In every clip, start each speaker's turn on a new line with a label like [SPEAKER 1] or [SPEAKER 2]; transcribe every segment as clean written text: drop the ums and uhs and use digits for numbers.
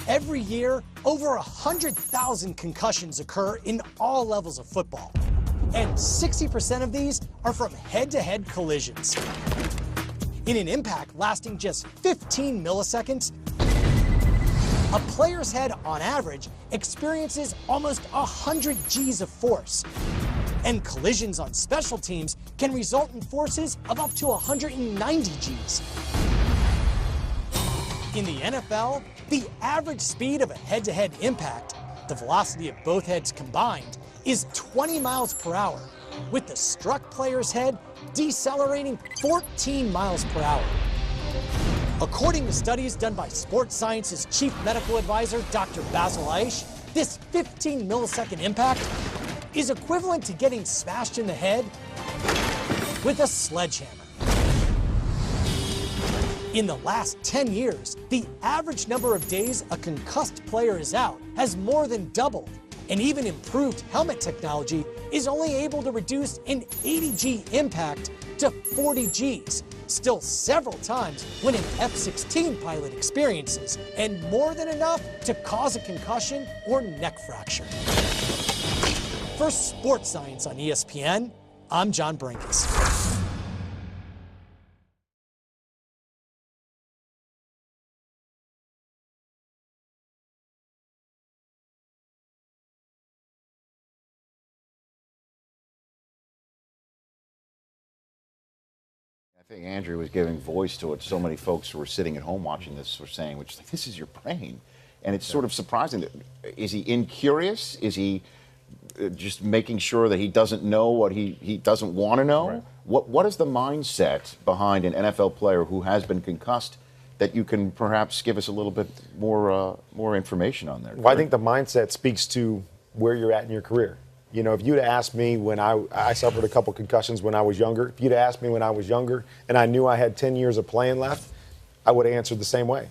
[SPEAKER 1] Every year, over 100,000 concussions occur in all levels of football. And 60% of these are from head-to-head collisions. In an impact lasting just 15 milliseconds, a player's head, on average, experiences almost 100 Gs of force. And collisions on special teams can result in forces of up to 190 Gs. In the NFL, the average speed of a head-to-head impact, the velocity of both heads combined, is 20 miles per hour, with the struck player's head decelerating 14 miles per hour. According to studies done by Sports Science's chief medical advisor, Dr. Basil Aish, this 15 millisecond impact is equivalent to getting smashed in the head with a sledgehammer. In the last 10 years, the average number of days a concussed player is out has more than doubled, and even improved helmet technology is only able to reduce an 80G impact to 40 Gs, still several times when an F-16 pilot experiences, and more than enough to cause a concussion or neck fracture. For Sports Science on ESPN, I'm John Brinkus.
[SPEAKER 2] I think Andrew was giving voice to what so many folks who were sitting at home watching this were saying, which is like, this is your brain. And it's sort of surprising. Is he incurious? Is he just making sure that he doesn't know what he doesn't want to know? Right. What is the mindset behind an NFL player who has been concussed that you can perhaps give us a little bit more information on there?
[SPEAKER 3] Well, I think the mindset speaks to where you're at in your career. You know, if you'd asked me when I suffered a couple concussions when I was younger, if you'd asked me when I was younger and I knew I had 10 years of playing left, I would have answered the same way.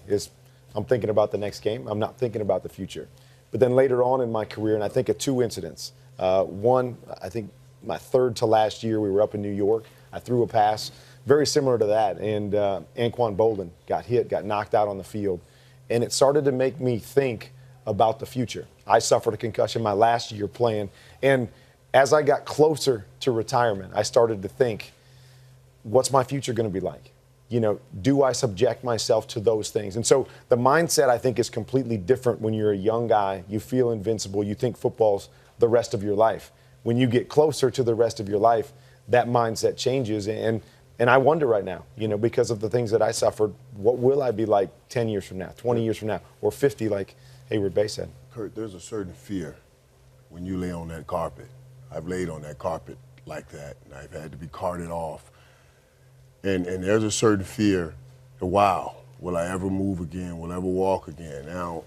[SPEAKER 3] I'm thinking about the next game. I'm not thinking about the future. But then later on in my career, and I think of two incidents. One, I think my third to last year, we were up in New York. I threw a pass very similar to that, and Anquan Bolden got hit, got knocked out on the field. And it started to make me think about the future. I suffered a concussion my last year playing, and as I got closer to retirement, I started to think, what's my future going to be like? You know, do I subject myself to those things? And so the mindset, I think, is completely different when you're a young guy. You feel invincible. You think football's the rest of your life. When you get closer to the rest of your life, that mindset changes. And I wonder right now, you know, because of the things that I suffered, what will I be like 10 years from now, 20 years from now, or 50 like Hayward Bay said?
[SPEAKER 4] Kurt, there's a certain fear when you lay on that carpet. I've laid on that carpet like that, and I've had to be carted off. And there's a certain fear, wow, will I ever move again? Will I ever walk again? Now,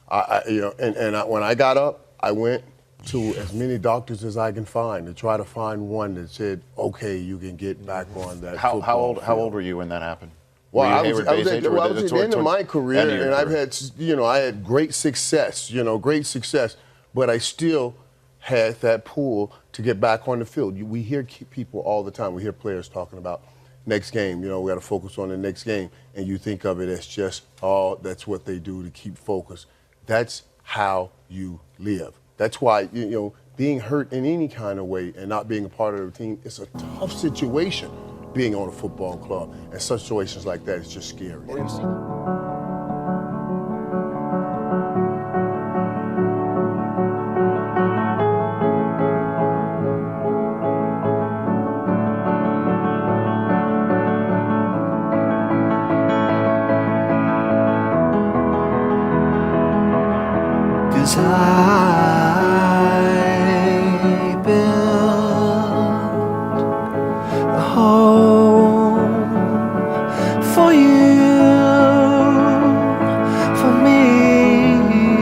[SPEAKER 4] when I got up, I went to as many doctors as I can find to try to find one that said, okay, you can get back on that football field.
[SPEAKER 2] How old were you when that happened?
[SPEAKER 4] Well, I was at the end of my career, and I've had, I had great success, great success, but I still had that pull to get back on the field. We hear people all the time. We hear players talking about next game. We got to focus on the next game, and you think of it as just, that's what they do to keep focused. That's how you live. That's why, being hurt in any kind of way and not being a part of the team, it's a tough situation. Being on a football club and situations like that is just scary.
[SPEAKER 5] Cause I built a home for you.